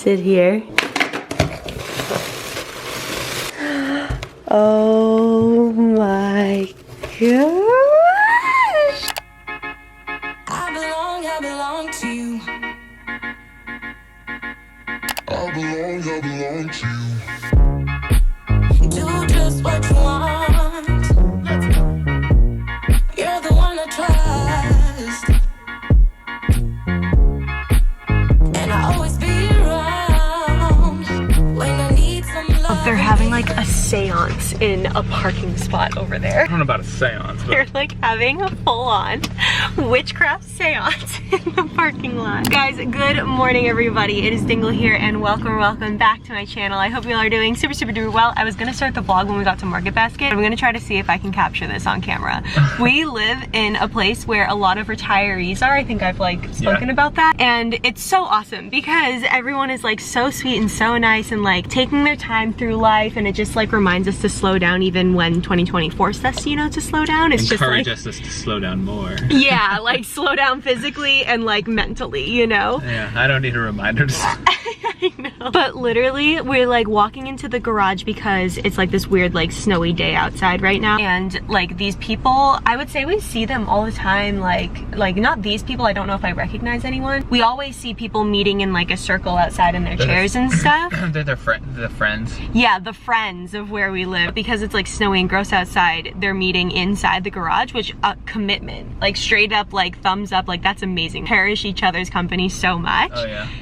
sit here. Oh my gosh! I belong to you. I belong to you. Do just what you want. You're the one I trust. And I always be around when I need some love. They're having like a seance in a parking spot over there. I don't know about a seance, but They're like having a full-on witchcraft seance in the parking lot. Guys, good morning everybody. It is Dingle here and welcome back to my channel. I hope you all are doing super duper well. I was gonna start the vlog when we got to Market Basket. I'm gonna try to see if I can capture this on camera. We live in a place where a lot of retirees are. I think I've like spoken about that. And it's so awesome because everyone is like so sweet and so nice and like taking their time through life, and it just like reminds us to slow down even when 2020 forced us, you know, to slow down. It's encourage just like, us to slow down more. yeah, like slow down physically and like mentally, you know? Yeah, I don't need a reminder to I know. But literally, we're like walking into the garage because it's like this weird like snowy day outside right now. And like these people, I would say we see them all the time. Like not these people, I don't know if I recognize anyone. We always see people meeting in like a circle outside in their chairs and stuff. They're the friends. Yeah, the friends of where we live. Because it's like snowy and gross outside, they're meeting inside the garage, which commitment. Like straight up like thumbs up, like that's amazing. Cherish each other's company so much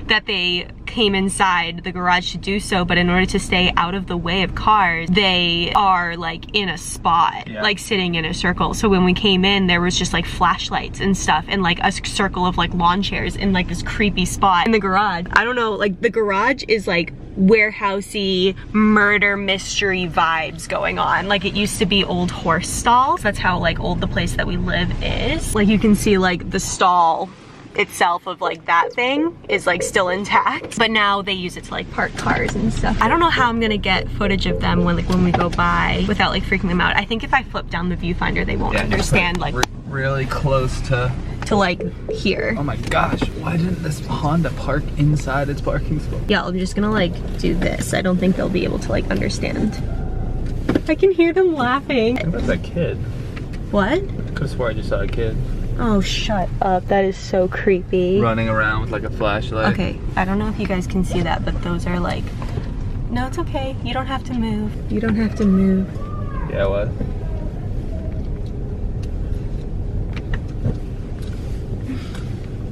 that they came inside the garage to do so, but in order to stay out of the way of cars, they are like in a spot, like sitting in a circle. So when we came in, there was just like flashlights and stuff and like a circle of like lawn chairs in like this creepy spot in the garage. I don't know, like the garage is like warehousey murder mystery vibes going on. Like it used to be old horse stalls. That's how like old the place that we live is. Like you can see like the stall itself of like that thing is like still intact, but now they use it to like park cars and stuff. I don't know how I'm gonna get footage of them when we go by without like freaking them out. I think if I flip down the viewfinder, they won't understand like really close to like here. Oh my gosh, why didn't this Honda park inside its parking spot? Yeah, I'm just gonna like do this. I don't think they'll be able to like understand. I can hear them laughing. What about that kid? What? I could have swore I just saw a kid. Oh, shut up. That is so creepy. Running around with like a flashlight. Okay, I don't know if you guys can see that, but those are like... No, it's okay. You don't have to move. You don't have to move. Yeah, what?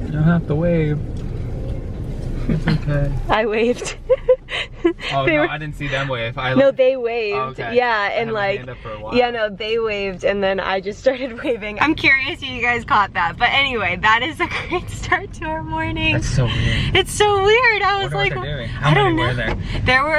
You don't have to wave. It's okay. I waved. Oh no, I didn't see them wave. No, they waved. Oh, okay. Yeah, and like, yeah, no, they waved, and then I just started waving. I'm curious if you guys caught that, but anyway, that is a great start to our morning. That's so weird. It's so weird. I was like, I don't know. Were there? There were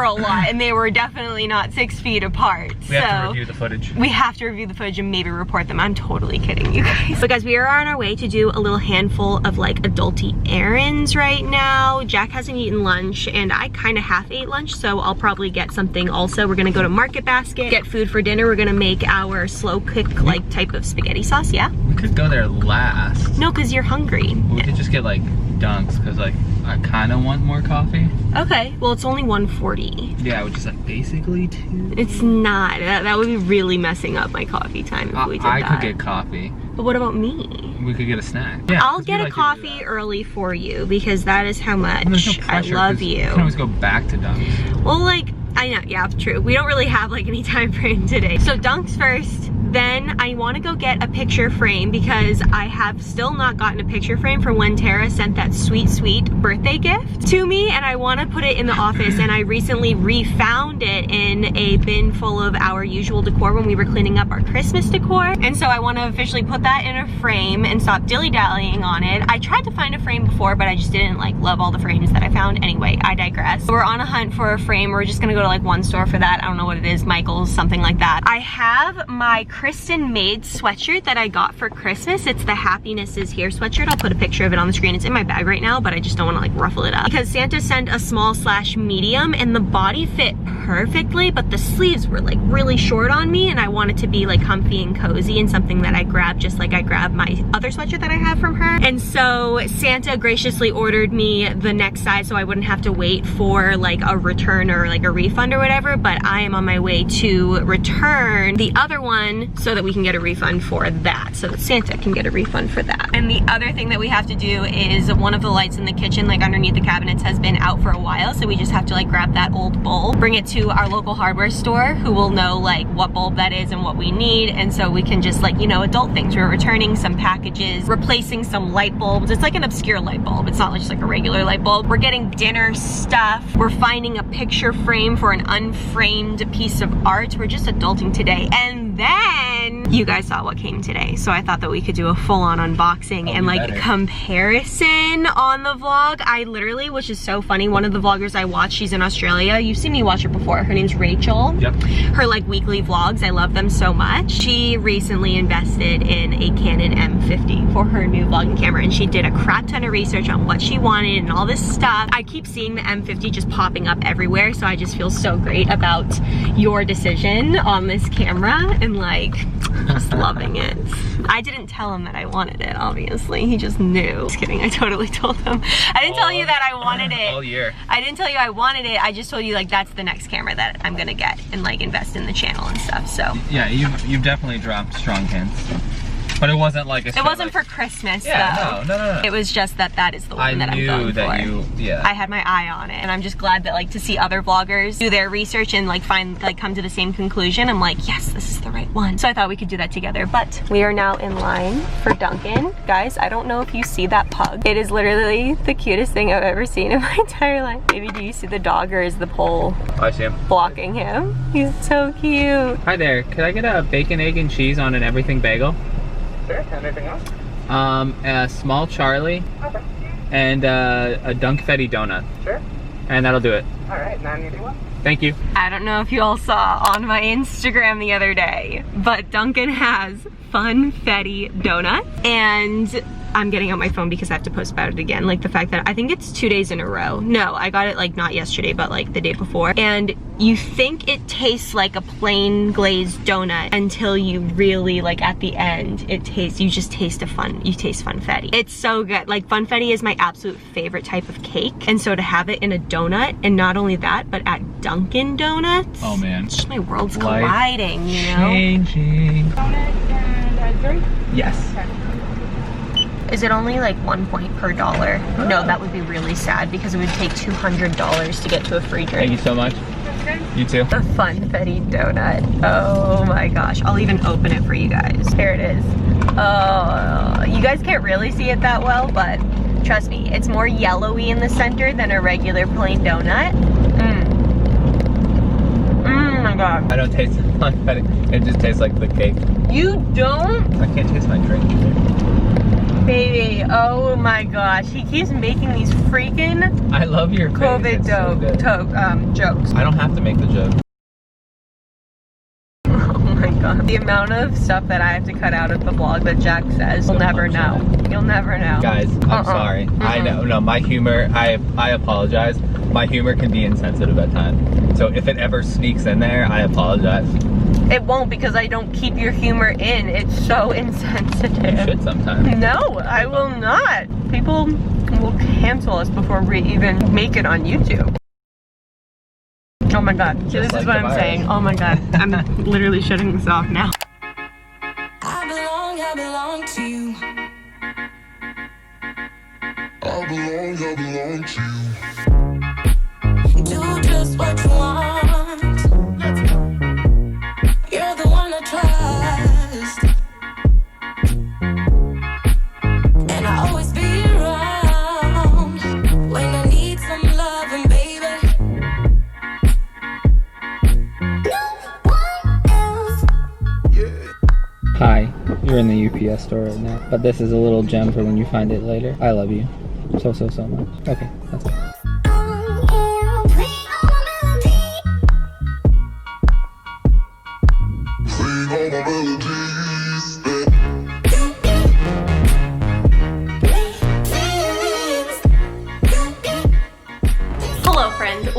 a lot, and they were definitely not 6 feet apart. We have to review the footage. We have to review the footage and maybe report them. I'm totally kidding you guys. But guys, we are on our way to do a little handful of like adulty errands right now. Jack hasn't eaten lunch, and I kind of half ate lunch, so I'll probably get something also. We're gonna go to Market Basket, get food for dinner. We're gonna make our slow cook like type of spaghetti sauce. Yeah, we could go there last. No, because you're hungry. We could just get like dunks, because like I kind of want more coffee. Okay, well it's only 1:40. Yeah, which is like basically 2. It's not. That would be really messing up my coffee time if we did that. I could get coffee. But what about me? We could get a snack. Yeah, I'll get a coffee early for you because that is how much I love you. You can always go back to Dunks. Well, like, I know, yeah, true. We don't really have like any time frame today. So Dunks first, then I want to go get a picture frame because I have still not gotten a picture frame from when Tara sent that sweet birthday gift to me, and I want to put it in the office, and I recently refound it in a bin full of our usual decor when we were cleaning up our Christmas decor, and so I want to officially put that in a frame and stop dilly-dallying on it. I tried to find a frame before, but I just didn't like love all the frames that I found. Anyway, I digress. We're on a hunt for a frame. We're just gonna go to like one store for that. I don't know what it is, Michael's, something like that. I have my Kristen made sweatshirt that I got for Christmas. It's the Happiness is Here sweatshirt. I'll put a picture of it on the screen. It's in my bag right now, but I just don't want to like ruffle it up because Santa sent a small/medium and the body fit perfectly, but the sleeves were like really short on me and I wanted to be like comfy and cozy and something that I grabbed just like I grabbed my other sweatshirt that I have from her. And so Santa graciously ordered me the next size so I wouldn't have to wait for like a return or like a refund or whatever, but I am on my way to return the other one so that we can get a refund for that, so that Santa can get a refund for that. And the other thing that we have to do is one of the lights in the kitchen, like underneath the cabinets, has been out for a while, so we just have to like grab that old bulb, bring it to our local hardware store who will know like what bulb that is and what we need, and so we can just like, you know, adult things. We're returning some packages, replacing some light bulbs. It's like an obscure light bulb. It's not just like a regular light bulb. We're getting dinner stuff. We're finding a picture frame for an unframed piece of art. We're just adulting today. And then you guys saw what came today, so I thought that we could do a full-on unboxing and like comparison on the vlog. I literally, which is so funny, one of the vloggers I watch, she's in Australia. You've seen me watch her before. Her name's Rachel. Yep. Her like weekly vlogs, I love them so much. She recently invested in a Canon M50 for her new vlogging camera, and she did a crap ton of research on what she wanted and all this stuff. I keep seeing the M50 just popping up everywhere, so I just feel so great about your decision on this camera and like just loving it. I didn't tell him that I wanted it, obviously. He just knew. Just kidding, I totally told him. I didn't tell you that I wanted it. All year. I didn't tell you I wanted it. I just told you like that's the next camera that I'm gonna get and like invest in the channel and stuff, so. Yeah, you've definitely dropped strong hints. But it wasn't like a It wasn't for Christmas, though. No. It was just that is the one that I'm going for. I knew that you, I had my eye on it, and I'm just glad that like to see other vloggers do their research and like come to the same conclusion. I'm like, yes, this is the right one. So I thought we could do that together. But we are now in line for Dunkin'. Guys, I don't know if you see that pug. It is literally the cutest thing I've ever seen in my entire life. Maybe do you see the dog, or is the pole I see him blocking him? He's so cute. Hi there, could I get a bacon, egg, and cheese on an everything bagel? Sure. Anything else? A small Charlie. Okay. And a Dunkfetti donut. Sure. And that'll do it. All right, 981. Thank you. I don't know if you all saw on my Instagram the other day, but Dunkin' has Funfetti donuts, and I'm getting out my phone because I have to post about it again. Like the fact that I think it's 2 days in a row. No, I got it like not yesterday, but like the day before. And you think it tastes like a plain glazed donut until you really like at the end, you just taste Funfetti. It's so good. Like Funfetti is my absolute favorite type of cake. And so to have it in a donut, and not only that, but at Dunkin' Donuts. Oh man. It's just my world's colliding, you know? Changing. Donut and drink? Yes. Okay. Is it only like 1 point per dollar? No, that would be really sad because it would take $200 to get to a free drink. Thank you so much. You too. The Funfetti donut. Oh my gosh. I'll even open it for you guys. Here it is. Oh, you guys can't really see it that well, but trust me, it's more yellowy in the center than a regular plain donut. Oh my god. I don't taste the Funfetti. It just tastes like the cake. You don't? I can't taste my drink either. Baby, oh my gosh. He keeps making these freaking I love your COVID jokes. I don't have to make the joke. Oh my god. The amount of stuff that I have to cut out of the vlog that Jack says, you'll never know. You'll never know. Guys, I'm sorry. I know, no, my humor, I apologize. My humor can be insensitive at times. So if it ever sneaks in there, I apologize. It won't, because I don't keep your humor in. It's so insensitive. You should sometimes. No, I will not. People will cancel us before we even make it on YouTube. Oh my god. So this is what I'm saying. Oh my god. I'm literally shutting this off now. I belong to you. I belong to you. Do just what you want. You're the one I trust, and I always be around when I need some loving, baby. No one else. Hi, you're in the UPS store right now, but this is a little gem for when you find it later. I love you so much. Okay, that's it.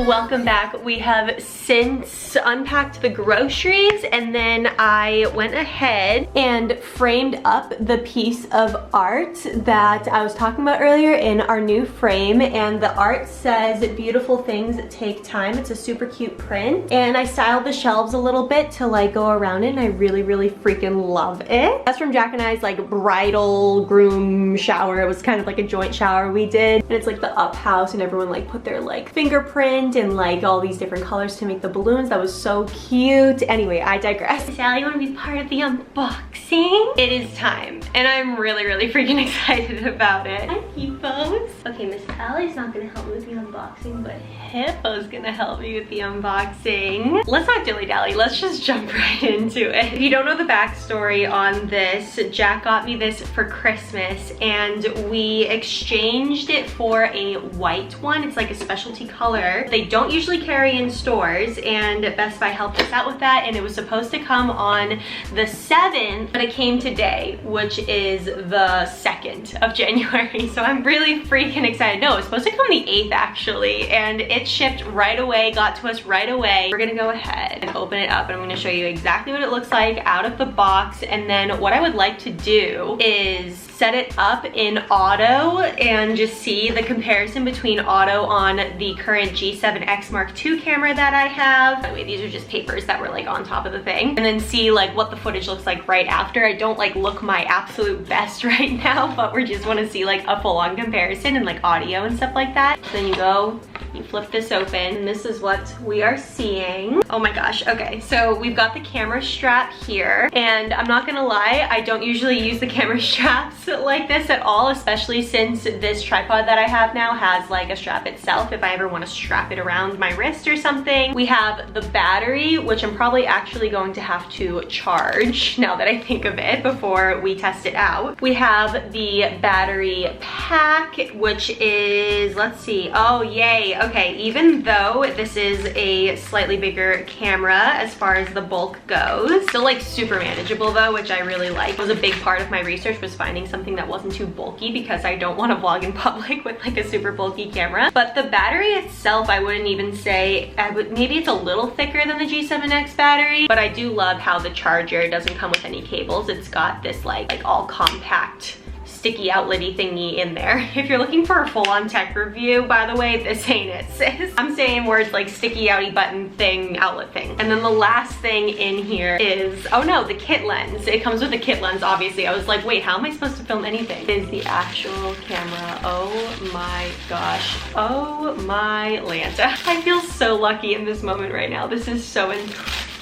Welcome back. We have since unpacked the groceries, and then I went ahead and framed up the piece of art that I was talking about earlier in our new frame, and the art says beautiful things take time. It's a super cute print, and I styled the shelves a little bit to like go around it, and I really freaking love it. That's from Jack and I's like bridal groom shower. It was kind of like a joint shower we did, and it's like the up house, and everyone like put their like fingerprint and like all these different colors to make the balloons. That was so cute. Anyway, I digress. Sally, you want to be part of the unboxing? It is time, and I'm really freaking excited about it. Hi, Hippos. Okay, Miss Allie's not gonna help me with the unboxing, but Hippo's gonna help me with the unboxing. Let's not dilly-dally, let's just jump right into it. If you don't know the backstory on this, Jack got me this for Christmas, and we exchanged it for a white one. It's like a specialty color. They don't usually carry in stores, and Best Buy helped us out with that, and it was supposed to come on the 7th, but it came today, which is the 2nd of January, so I'm really freaking excited. No, it was supposed to come the 8th actually, and it shipped right away, got to us right away. We're gonna go ahead and open it up, and I'm gonna show you exactly what it looks like out of the box, and then what I would like to do is set it up in auto and just see the comparison between auto on the current G7X Mark II camera that I have. By the way, these are just papers that were like on top of the thing, and then see like what the footage looks like right after. I don't like look my absolute best right now, but we just want to see like a full-on comparison and like audio and stuff like that. So then you flip this open, and this is what we are seeing. Oh my gosh, okay, so we've got the camera strap here, and I'm not gonna lie, I don't usually use the camera straps like this at all, especially since this tripod that I have now has like a strap itself if I ever want to strap it around my wrist or something. We have the battery, which I'm probably actually going to have to charge now that I think of it before we test it out. We have the battery pack, which is, let's see, oh yay, okay, even though this is a slightly bigger camera as far as the bulk goes, still like super manageable though, which I really like. It was a big part of my research, was finding something that wasn't too bulky, because I don't want to vlog in public with like a super bulky camera. But the battery itself, I wouldn't even say, maybe it's a little thicker than the G7X battery, but I do love how the charger doesn't come with any cables. It's got this like all compact sticky outlet-y thingy in there. If you're looking for a full-on tech review, by the way, this ain't it, sis. I'm saying words like sticky outy button thing, outlet thing. And then the last thing in here is, oh no, the kit lens. It comes with a kit lens, obviously. I was like, wait, how am I supposed to film anything? Is the actual camera. Oh my gosh. Oh my Lanta. I feel so lucky in this moment right now. This is so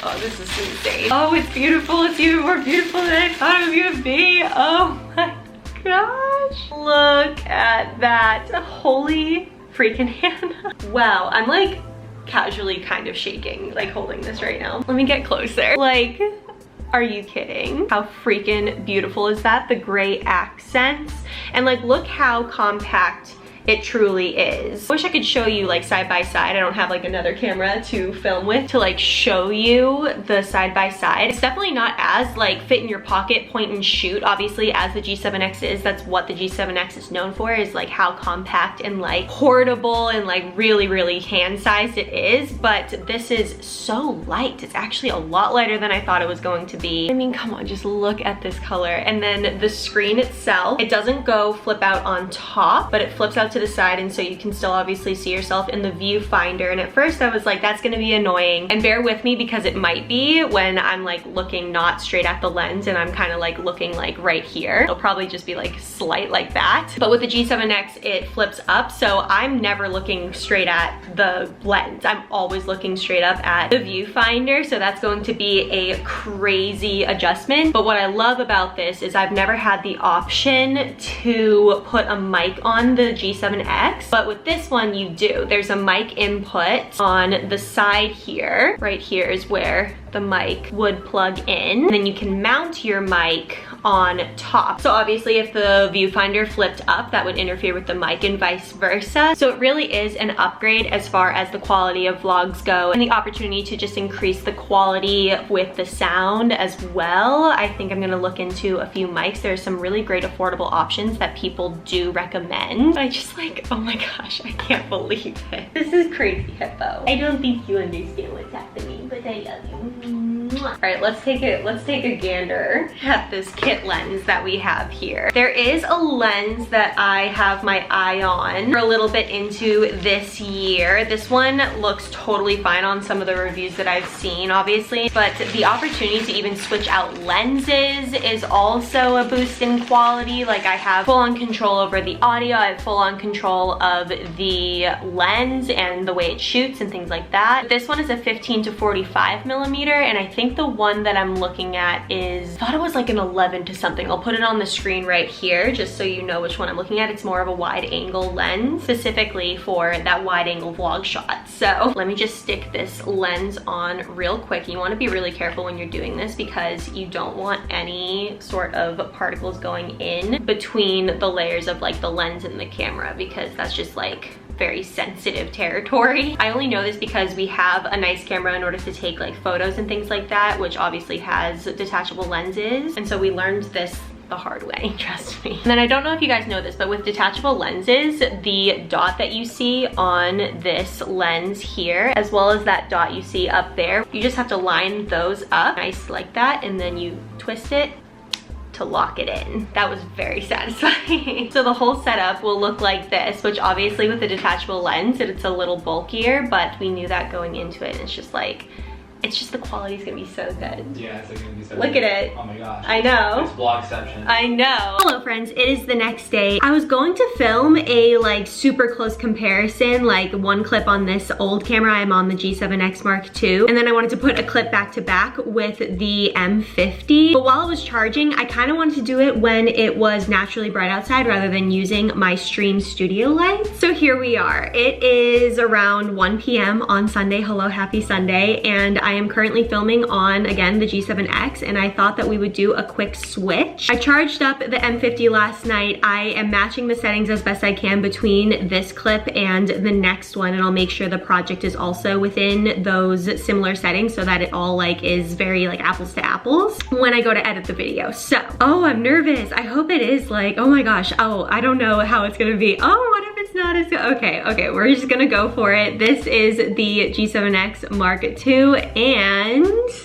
oh, this is insane. Oh, it's beautiful. It's even more beautiful than I thought it was gonna be. Oh my gosh, look at that. Holy freaking Hannah. Wow, I'm like casually kind of shaking, like holding this right now. Let me get closer. Like, are you kidding? How freaking beautiful is that? The gray accents, and like look how compact it truly is. I wish I could show you like side by side. I don't have like another camera to film with to like show you the side by side. It's definitely not as like fit in your pocket, point and shoot, obviously, as the G7X is. That's what the G7X is known for, is like how compact and like portable and like really hand sized it is. But this is so light. It's actually a lot lighter than I thought it was going to be. I mean, come on, just look at this color. And then the screen itself, it doesn't go flip out on top, but it flips out to the side, and so you can still obviously see yourself in the viewfinder. And at first I was like, that's gonna be annoying, and bear with me because it might be when I'm like looking not straight at the lens and I'm kind of like looking like right here. It'll probably just be like slight like that. But with the G7X, it flips up, so I'm never looking straight at the lens. I'm always looking straight up at the viewfinder, so that's going to be a crazy adjustment. But what I love about this is I've never had the option to put a mic on the G7X, but with this one you do. There's a mic input on the side here. Right here is where the mic would plug in. And then you can mount your mic on top. So obviously if the viewfinder flipped up, that would interfere with the mic and vice versa. So it really is an upgrade as far as the quality of vlogs go, and the opportunity to just increase the quality with the sound as well. I think I'm gonna look into a few mics. There's some really great affordable options that people do recommend. I just like, oh my gosh, I can't believe it. This is crazy, Hippo. I don't think you understand what's happening, but I love you. All right, let's take a gander at this kit lens that we have here. There is a lens that I have my eye on for a little bit into this year. This one looks totally fine on some of the reviews that I've seen, obviously, but the opportunity to even switch out lenses is also a boost in quality. Like, I have full-on control over the audio, I have full-on control of the lens and the way it shoots and things like that. This one is a 15 to 45 millimeter, and I think the one that I'm looking at is, I thought it was like an 11 to something. I'll put it on the screen right here just so you know which one I'm looking at. It's more of a wide angle lens, specifically for that wide angle vlog shot. So let me just stick this lens on real quick. You want to be really careful when you're doing this because you don't want any sort of particles going in between the layers of like the lens and the camera, because that's just like very sensitive territory. I only know this because we have a nice camera in order to take like photos and things like that, which obviously has detachable lenses. And so we learned this the hard way, trust me. And then I don't know if you guys know this, but with detachable lenses, the dot that you see on this lens here, as well as that dot you see up there, you just have to line those up nice like that, and then you twist it to lock it in. That was very satisfying. So the whole setup will look like this, which obviously with the detachable lens, it's a little bulkier, but we knew that going into it. And it's just like, it's just the quality's gonna be so good. Yeah, it's like gonna be so Look good. at it. Oh my gosh. I know. It's vlogception. I know. Hello friends, it is the next day. I was going to film a like super close comparison, like one clip on this old camera. I'm on the G7X Mark II. And then I wanted to put a clip back to back with the M50. But while it was charging, I kind of wanted to do it when it was naturally bright outside rather than using my Stream Studio light. So here we are. It is around 1 p.m. on Sunday. Hello, happy Sunday. And I am currently filming on, again, the G7X, and I thought that we would do a quick switch. I charged up the M50 last night. I am matching the settings as best I can between this clip and the next one, and I'll make sure the project is also within those similar settings so that it all like is very like apples to apples when I go to edit the video. So, oh, I'm nervous. I hope it is like, oh my gosh, oh, I don't know how it's gonna be. Oh, what if it's not as good? Okay, we're just gonna go for it. This is the G7X Mark II, and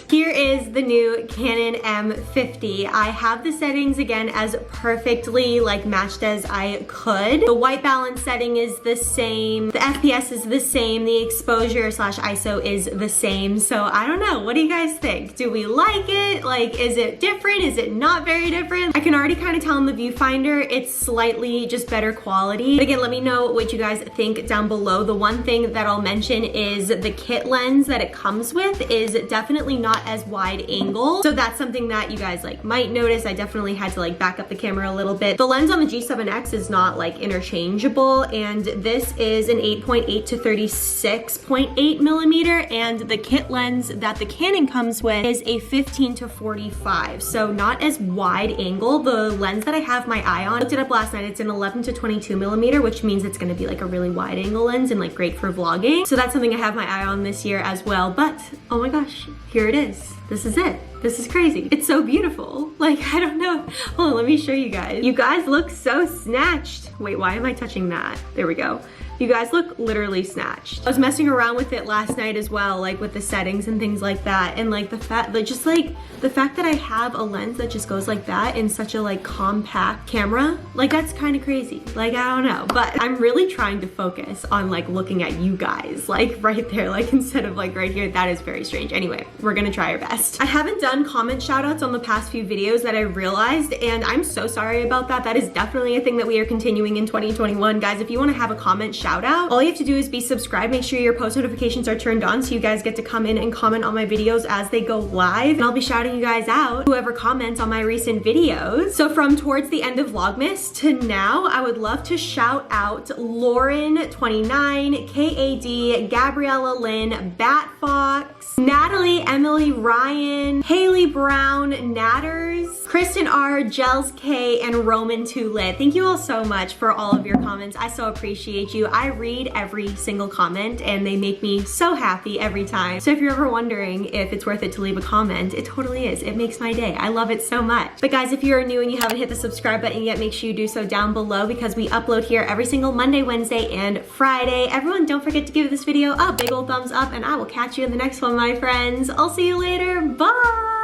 here is the new Canon M50. I have the settings again as perfectly like matched as I could. The white balance setting is the same, the FPS is the same, the exposure / ISO is the same. So I don't know, what do you guys think? Do we like it? Like, is it different? Is it not very different? I can already kind of tell in the viewfinder it's slightly just better quality. But again, let me know what you guys think down below. The one thing that I'll mention is the kit lens that it comes with is definitely not as wide angle. So that's something that you guys like might notice. I definitely had to like back up the camera a little bit. The lens on the G7X is not like interchangeable, and this is an 8.8 to 36.8 millimeter, and the kit lens that the Canon comes with is a 15 to 45. So not as wide angle. The lens that I have my eye on, I looked it up last night, it's an 11 to 22 millimeter, which means it's gonna be like a really wide angle lens and like great for vlogging. So that's something I have my eye on this year as well. But oh my gosh, here it is. This is it. This is crazy. It's so beautiful. Like, I don't know. Hold on, let me show you guys. You guys look so snatched. Wait, why am I touching that? There we go. You guys look literally snatched. I was messing around with it last night as well, like with the settings and things like that. And like the fact that I have a lens that just goes like that in such a like compact camera, like that's kind of crazy. Like, I don't know, but I'm really trying to focus on like looking at you guys, like right there, like instead of like right here. That is very strange. Anyway, we're gonna try our best. I haven't done comment shout outs on the past few videos that I realized, and I'm so sorry about that. That is definitely a thing that we are continuing in 2021. Guys, if you want to have a comment shout out, all you have to do is be subscribed. Make sure your post notifications are turned on so you guys get to come in and comment on my videos as they go live, and I'll be shouting you guys out, whoever comments on my recent videos. So from towards the end of Vlogmas to now, I would love to shout out Lauren29, KAD, Gabriella Lynn, Batfox, Natalie, Emily, Ryan, Ryan, Haley Brown, Natters, Kristen R, Gels K, and Roman Tulit. Thank you all so much for all of your comments. I so appreciate you. I read every single comment and they make me so happy every time. So if you're ever wondering if it's worth it to leave a comment, it totally is. It makes my day. I love it so much. But guys, if you're new and you haven't hit the subscribe button yet, make sure you do so down below because we upload here every single Monday, Wednesday, and Friday. Everyone, don't forget to give this video a big old thumbs up and I will catch you in the next one, my friends. I'll see you later. Bye!